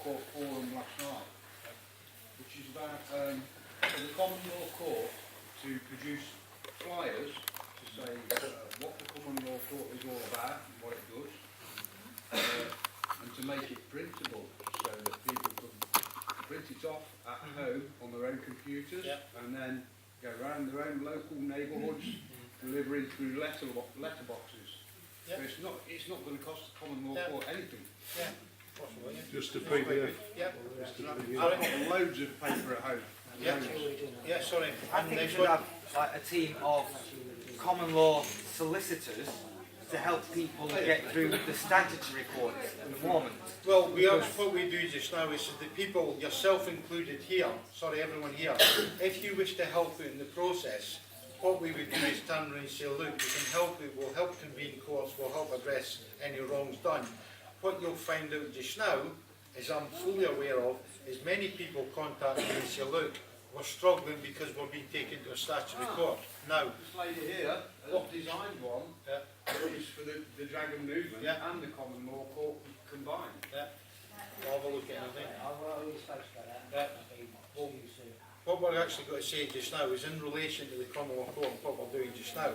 Court forum last night, which is about for the common law court to produce flyers to say what the common law court is all about and what it does, and to make it printable so that people can print it off at home on their own computers, and then go around their own local neighbourhoods, delivering through letterboxes. So it's not going to cost the common law court anything. Just a PDF. I've got loads of paper at home. Sorry. I think we should have like a team of common law solicitors to help people get through the statutory courts at the moment. Well, what we do just now is the people, yourself included here, sorry everyone here, if you wish to help in the process, what we would do is turn around and say, look, we can help you, we'll help convene courts, we'll help address any wrongs done. What you'll find out just now, as I'm fully aware of, is many people contact me and say, look, we're struggling because we're being taken to a statutory court. Now, this lady here has designed one which is for the dragon movement and the common law court combined. I'll have a look at anything. What we're actually going to say just now is in relation to the common law court and what we're doing just now.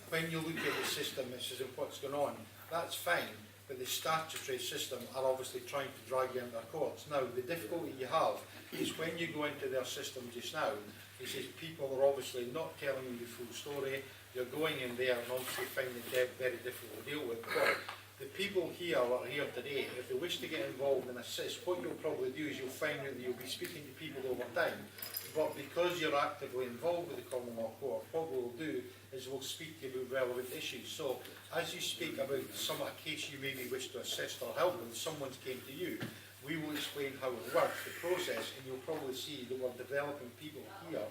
When you look at the system, this is what's going on, that's fine, but the statutory system are obviously trying to drag you into their courts. Now, the difficulty you have is when you go into their system just now, it says people are obviously not telling you the full story, you're going in there and obviously finding it very difficult to deal with. But the people here that are here today, if they wish to get involved and assist, what you'll probably do is you'll find out that you'll be speaking to people over time. But because you're actively involved with the common law court, what we'll do is we'll speak to you about relevant issues. So as you speak about some case you maybe wish to assist or help with, someone's came to you, we will explain how it works, the process, and you'll probably see that we're developing people here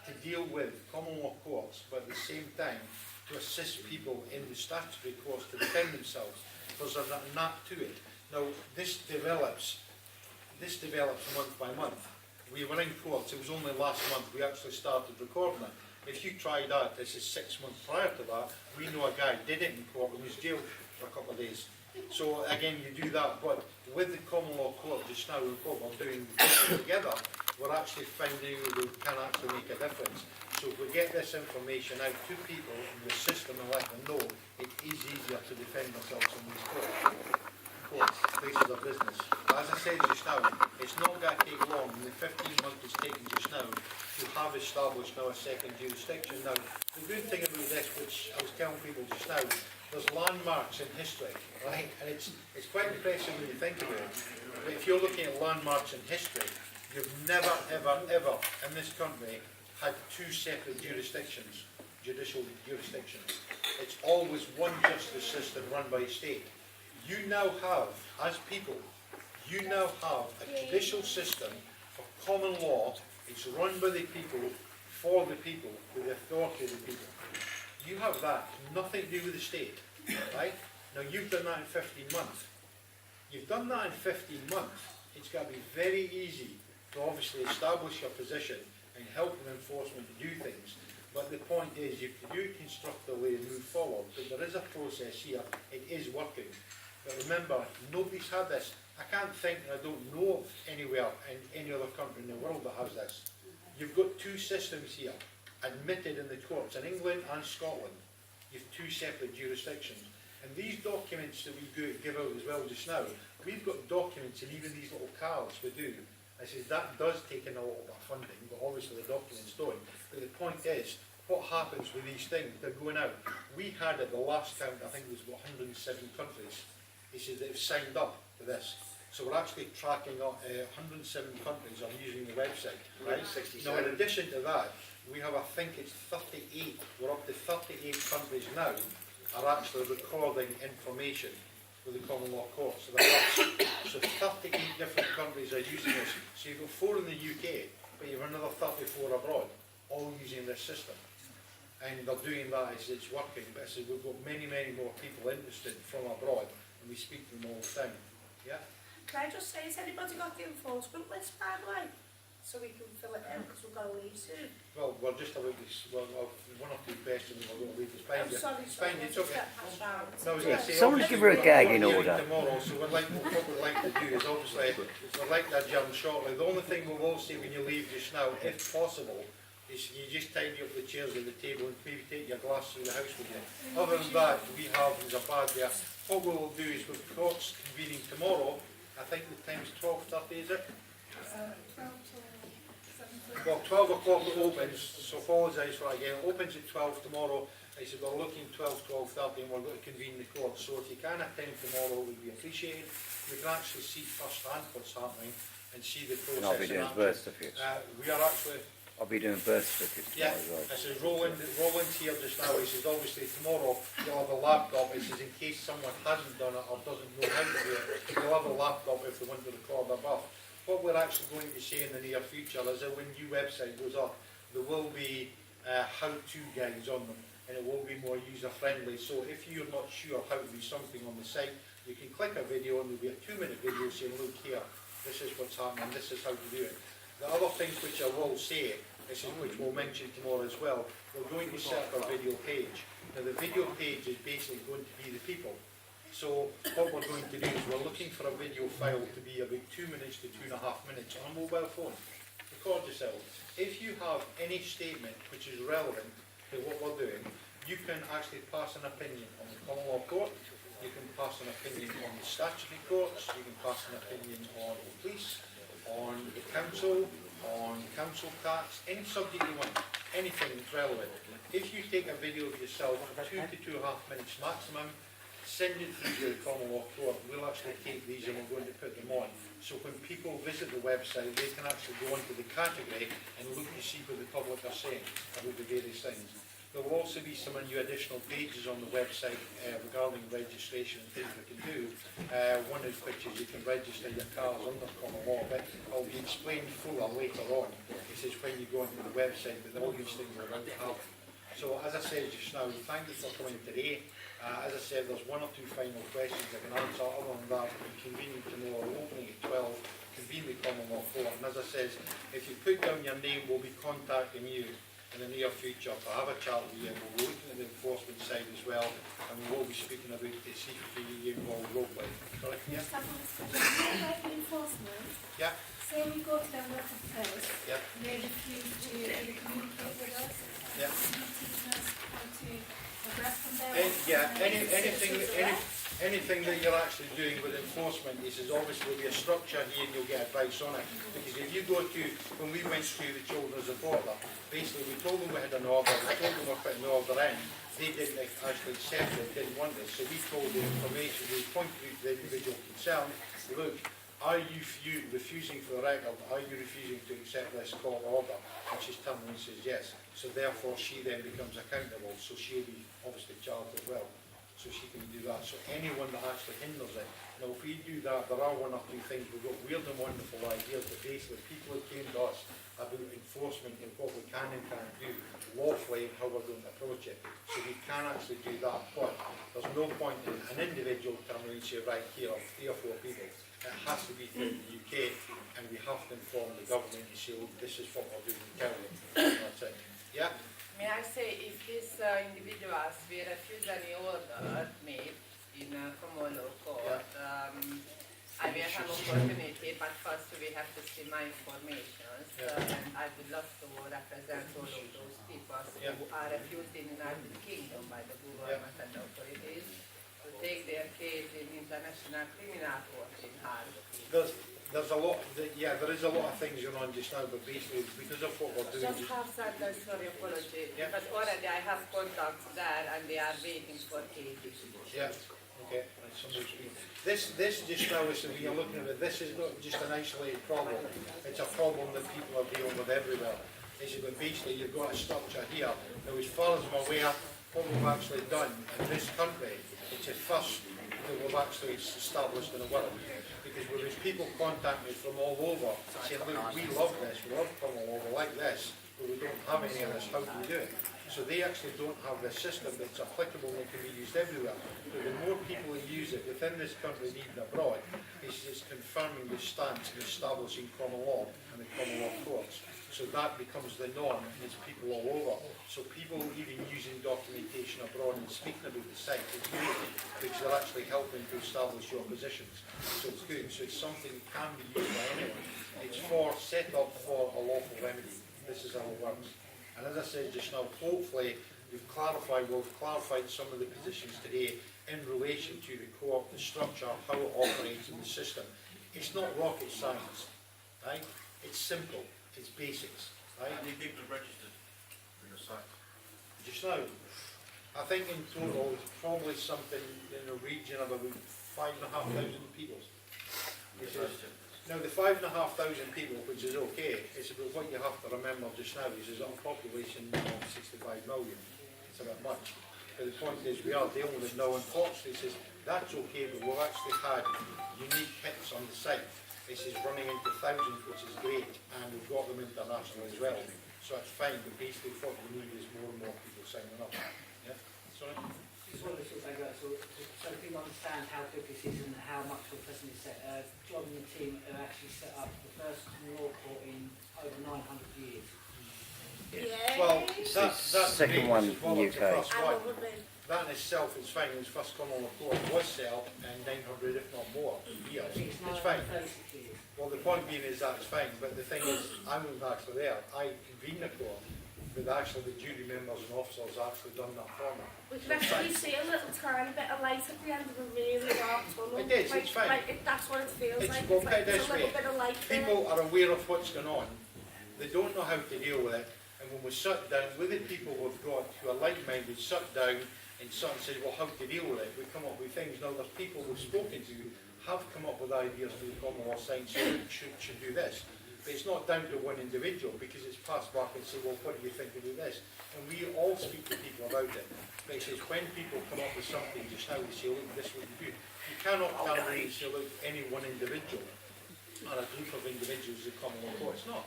to deal with common law courts, but at the same time to assist people in the statutory courts to defend themselves. There's a knack to it. Now this develops month by month. We were in courts, it was only last month we actually started recording it. If you tried out, this is 6 months prior to that, we know a guy did it in court and was jailed for a couple of days. So again, you do that, but with the common law court just now, what we're doing together, we're actually finding that we can actually make a difference. So if we get this information out to people in the system and let them know, it is easier to defend themselves in these places of business. But as I said just now, it's not going to take long, in the 15 months it's taken just now, to have established now a second jurisdiction. Now, the good thing about this, which I was telling people just now, there's landmarks in history, right? And it's quite impressive when you think about it. But if you're looking at landmarks in history, you've never, ever, ever in this country had two separate jurisdictions, judicial jurisdictions. It's always one justice system run by a state. You now have, as people, you now have a judicial system of common law. It's run by the people, for the people, with the authority of the people. You have that, nothing to do with the state, right? Now you've done that in 15 months. You've done that in 15 months. It's got to be very easy to obviously establish your position and help the enforcement to do things. But the point is, you can do it constructively and move forward. But there is a process here. It is working. But remember, nobody's had this. I can't think, and I don't know of anywhere in any other country in the world that has this. You've got two systems here, admitted in the courts, in England and Scotland. You've two separate jurisdictions. And these documents that we give out as well just now, we've got documents in even these little cards we do. I says that does take in a lot of funding, but obviously the documents don't. But the point is, what happens with these things? They're going out. We had at the last count, I think it was 107 countries. He says they've signed up to this. So we're actually tracking 107 countries on using the website. Right? Now in addition to that, we have, I think it's 38, we're up to 38 countries now are actually recording information with the common law court. So, so 38 different countries are using this. So you've got 4 in the UK, but you have another 34 abroad, all using this system. And they're doing that as it's working, but so we've got many, many more people interested from abroad, and we speak to them all the time. Yeah? Can I just say, has anybody got the enforcement list, by the way? so we can fill it in, because we've got to leave soon. Well, we're just about this, well, one or two questions, we're going to leave this I'm behind you. sorry, It's fine, it's okay. Pass round. No, I was going to say, Someone obviously, give her a we're gag in hearing order. tomorrow, so what we'd like to do is obviously, we'd like to adjourn shortly. The only thing we will say when you leave just now, if possible, is you just tidy up the chairs at the table and maybe take your glass through the house with you. Other than that, we have, there's a bad there. What we will do is with courts convening tomorrow, I think the time's 12:30, is it? 12 till 7:30. Well, 12 o'clock it opens, so apologise for that again. It opens at 12 tomorrow. I said we're looking 12, 12:30 and we're going to convene the court. So if you can attend tomorrow, it would be appreciated. You can actually see firsthand what's happening and see the process. And I'll be doing in birth action. certificates. We are actually, I'll be doing birth certificates yeah, tomorrow as well. I says Roland's here just now. He says obviously tomorrow you'll have a laptop. He says in case someone hasn't done it or doesn't know how to do it, you'll have a laptop if they want to record their birth. What we're actually going to say in the near future is that when new website goes up, there will be how-to guides on them, and it will be more user-friendly. So if you're not sure how to do something on the site, you can click a video and there'll be a 2-minute video saying, look here, this is what's happening, this is how to do it. The other things which I will say, this is which we'll mention tomorrow as well, we're going to set up a video page. Now the video page is basically going to be the people. So what we're going to do is we're looking for a video file to be about 2 minutes to 2.5 minutes on a mobile phone. Record yourself. If you have any statement which is relevant to what we're doing, you can actually pass an opinion on the common law court, you can pass an opinion on the statutory courts, you can pass an opinion on the police, on the council, on council tax, any subject you want, anything that's relevant. If you take a video of yourself, 2 to 2.5 minutes maximum, send it through to the common law court. We'll actually take these and we're going to put them on. So when people visit the website, they can actually go into the category and look to see what the public are saying about the various things. There will also be some new additional pages on the website regarding registration and things we can do. One of which is you can register your cars under common law, but it'll be explained fuller later on. This is when you go onto the website, but all these things are going to happen. So as I said just now, thank you for coming today. As I said, there's 1 or 2 final questions I can answer. Other than that, we're convening tomorrow, opening at 12, convene the common law court. And as I said, if you put down your name, we'll be contacting you in the near future to have a chat with you. We'll be looking at the enforcement side as well, and we will be speaking about the CPP involved roadway. Correct? Yeah. Just have a discussion. Like enforcement, Yeah. say we go to them with a post, Yeah. and they refuse to either communicate with us, Yeah. can you teach us how to progress from there? Anything that you're actually doing with enforcement is obviously there'll be a structure here and you'll get advice on it. Because if you go to, when we went to the children's reporter, basically we told them we had an order, we told them we're putting the order in, they didn't actually accept it, didn't want it. So we told the information, we pointed out to the individual concerned, look, are you refusing for the record, are you refusing to accept this court order? And she's telling me, says yes. So therefore she then becomes accountable, so she'll be obviously charged as well. So she can do that. So anyone that actually hinders it. Now if we do that, there are 1 or 2 things, we've got weird and wonderful ideas, but basically people have came to us about enforcement and what we can and can't do lawfully and how we're going to approach it. So we can actually do that, but there's no point in an individual coming and say, right, here are 3 or 4 people. It has to be through the UK, and we have to inform the government and say, look, this is what we're doing in Kelly. That's it. Yeah? May I say, if these individuals will refuse any order made in common law court, I will have opportunity, but first we have to see my information, and I would love to represent all of those people who are refused in the United Kingdom by the government and authorities to take their case in International Criminal Court in Hague. There's a lot, there is a lot of things going on just now, but basically because of what we're doing. Just half sentence, sorry, apology, Yeah. because already I have contacts there and they are waiting for cases. Yeah, okay. This just now is, when you're looking at it, this is not just an isolated problem. It's a problem that people are dealing with everywhere. It's that basically you've got a structure here. Now as far as I'm aware, what we've actually done in this country, it's the first that we've actually established in the world. Because there was people contacting me from all over saying, look, we love this, we love common law, we like this, but we don't have any of this, how do we do it? So they actually don't have this system that's applicable and can be used everywhere. So the more people that use it within this country and even abroad, it's confirming the stance and establishing common law and the common law courts. So that becomes the norm and it's people all over. So people even using documentation abroad and speaking about the site is great because they're actually helping to establish your positions. So it's good. So it's something that can be used by anyone. It's set up for a lawful remedy. This is how it works. And as I said just now, hopefully we've clarified some of the positions today in relation to the co-op, the structure, how it operates in the system. It's not rocket science, right? It's simple. It's basics, right? How many people are registered for your site? Just now, I think in total it's probably something in the region of about 5,500 people. Now the 5,500 people, which is okay, it's about what you have to remember just now is there's a population of 65 million. It's a bit much. But the point is we are dealing with it now. Unfortunately, it says that's okay, but we've actually had unique hits on the site. This is running into thousands, which is great, and we've got them international as well. So that's fine, but basically what we need is more and more people signing up. Yeah? Sorry? Just one little thing, so people understand how big this is and how much we're presently set. John and the team have actually set up the first law court in over 900 years. Yeah. Well, that's Second great. one It's well in up to UK. first I one. love it. That in itself is fine. It was first common law court was set up in 900, if not more, years. It's It's fine. 36 years. Well, the point being is that's fine, but the thing is, I wasn't actually there. I convened the court, but actually the jury members and officers actually done that for me. We can actually see a little tiny bit of light at the end of a really dark tunnel. It is, it's fine. That's what it feels It's- like. well, It's like put it there's this a little way. bit of light there. People are aware of what's going on. They don't know how to deal with it. And when we sit down with the people we've got who are like-minded, sit down and sort of say, well, how to deal with it? We come up with things. Now, there's people we've spoken to have come up with ideas for the common law science, so should do this. But it's not down to one individual because it's passed back and say, well, what do you think about this? And we all speak to people about it. But it says when people come up with something just now, they say, look, this is what you do. You cannot turn around and say, look, any one individual or a group of individuals in common law court. It's not.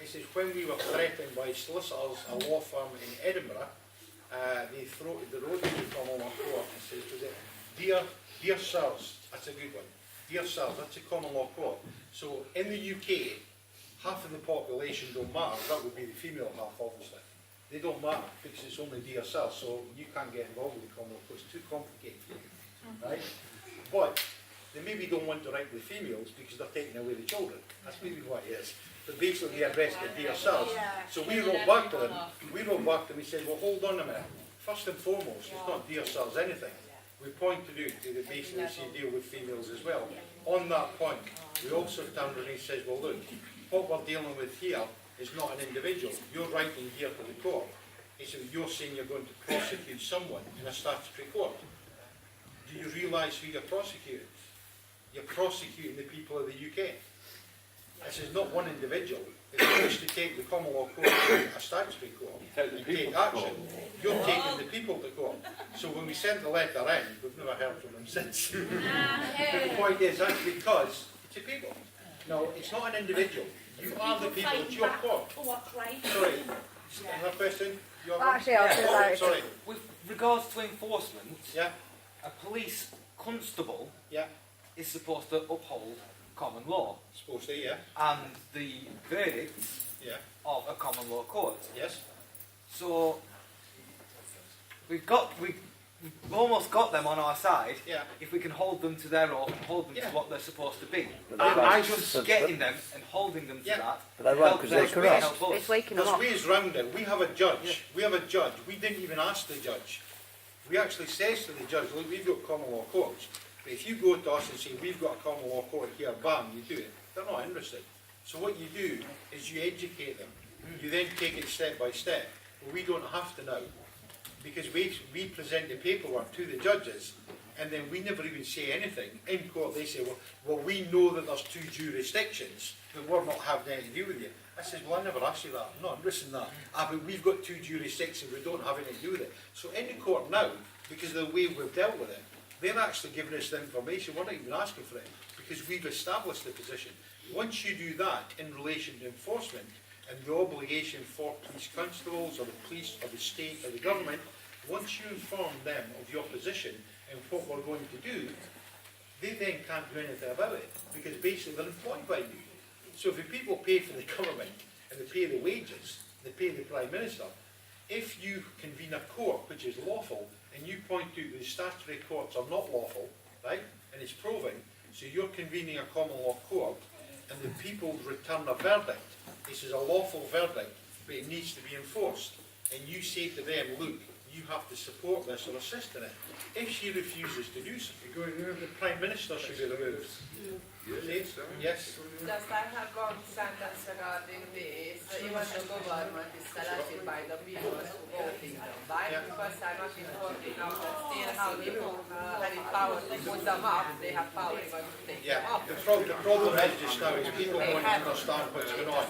It says when we were threatened by solicitors, a law firm in Edinburgh, they threw the road to the common law court and says, was it, dear sirs, that's a good one. Dear sirs, that's a common law court. So in the UK, half of the population don't matter. That would be the female half, obviously. They don't matter because it's only dear sirs, so you can't get involved with the common law court. It's too complicated for you, right? But they maybe don't want to write with females because they're taking away the children. That's maybe what it is. But basically they addressed it dear sirs. So we wrote back to them. We said, well, hold on a minute. First and foremost, it's not dear sirs anything. We point to the basically say deal with females as well. On that point, we also turned around and says, well, look, what we're dealing with here is not an individual. You're writing here to the court. So you're saying you're going to prosecute someone in a statutory court. Do you realise who you're prosecuting? You're prosecuting the people of the UK. This is not one individual. If you wish to take the common law court to a statutory court and take action, you're taking the people to court. So when we sent the letter in, we've never heard from them since. But the point is, that's because it's a people. No, it's not an individual. You are the people, it's your court. Sorry, another question? Actually, I was going to Oh, vote. sorry, With regards to enforcement, yeah, a police constable yeah, is supposed to uphold common law supposed to, yeah, and the verdicts yeah, of a common law court. yes. So we've almost got them on our side Yeah. if we can hold them to their own, hold them Yeah. to what they're supposed to be. But they won't. Just getting them and holding them to Yeah. that. But they won't helps because they're us, corrupt. helps us. It's waking them Because up. ways round it, we have a judge, we didn't even ask the judge. We actually says to the judge, look, we've got common law courts, but if you go to us and say, we've got a common law court here, bam, you do it, they're not interested. So what you do is you educate them. You then take it step by step. Well, we don't have to now, because we present the paperwork to the judges, and then we never even say anything. In court they say, well, we know that there's two jurisdictions, but we're not having anything to do with you. I said, well, I never asked you that. I'm not interested in that. But we've got two jurisdictions, we don't have anything to do with it. So in the court now, because of the way we've dealt with it, they're actually giving us the information. We're not even asking for it, because we've established the position. Once you do that in relation to enforcement, and the obligation for police constables or the police or the state or the government, once you inform them of your position and what we're going to do, they then can't do anything about it. Because basically they're employed by you. So if the people pay for the government and they pay the wages, they pay the Prime Minister, if you convene a court which is lawful and you point out that the statutory courts are not lawful, right, and it's proven, so you're convening a common law court and the people return a verdict, this is a lawful verdict, but it needs to be enforced, and you say to them, look, you have to support this or assist in it. If she refuses to do so, the Prime Minister should be removed. Yes? Yes? Just I have one sentence regarding this. Even the government is selected by the people who voting them, right? Yeah. Because I'm not importing out that still how people having power to put them up, they have power even to take them Yeah, up. the problem is just now is people don't understand what's going on.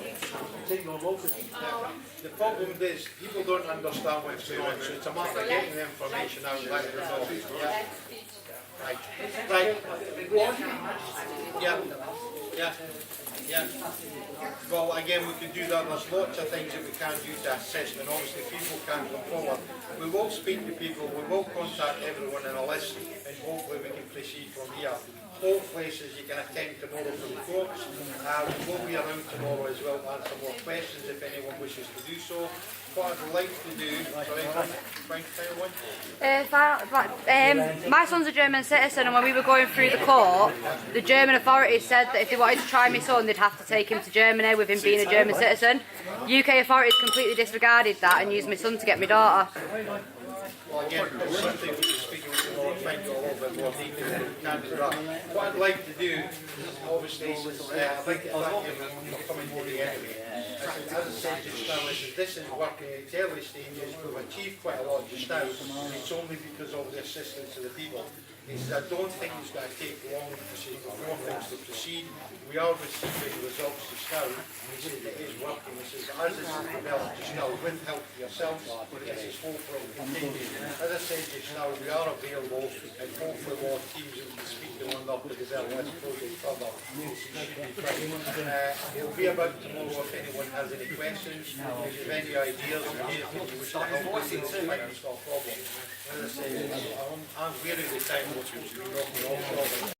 The problem is people don't understand what's going on, so it's a matter of getting the information out and letting them know. Yeah. Let's teach them. Right. Right. Yeah. Yeah. Yeah. Well, again, we can do that. There's lots of things that we can do to assist, and obviously people can come forward. We will speak to people, we will contact everyone in a list, and hopefully we can proceed from here. All places you can attend tomorrow for the courts. We will be around tomorrow as well to answer more questions if anyone wishes to do so. What I'd like to do, my son's a German citizen, and when we were going through the court, the German authorities said that if they wanted to try my son, they'd have to take him to Germany with him being a German citizen. UK authorities completely disregarded that and used my son to get my daughter. Well, again, it's something we can speak with tomorrow and find out a little bit more detail than we can do that. What I'd like to do, obviously, is I'd like to thank you for coming to the end. As I said just now, this is working in its early stages. We've achieved quite a lot just now, and it's only because of the assistance of the people. I don't think it's going to take long to proceed, with more things to proceed. We are receiving results just now. It is working. As this is developed just now, with help of yourselves, this is hopefully continue. As I said just now, we are available, and hopefully more teams that we can speak to one another to develop this project further. This should be fine. It'll be about tomorrow if anyone has any questions, if you have any ideas, or anything you wish to help with, it's not a problem. As I say, I'm wary of the time which we've been working on.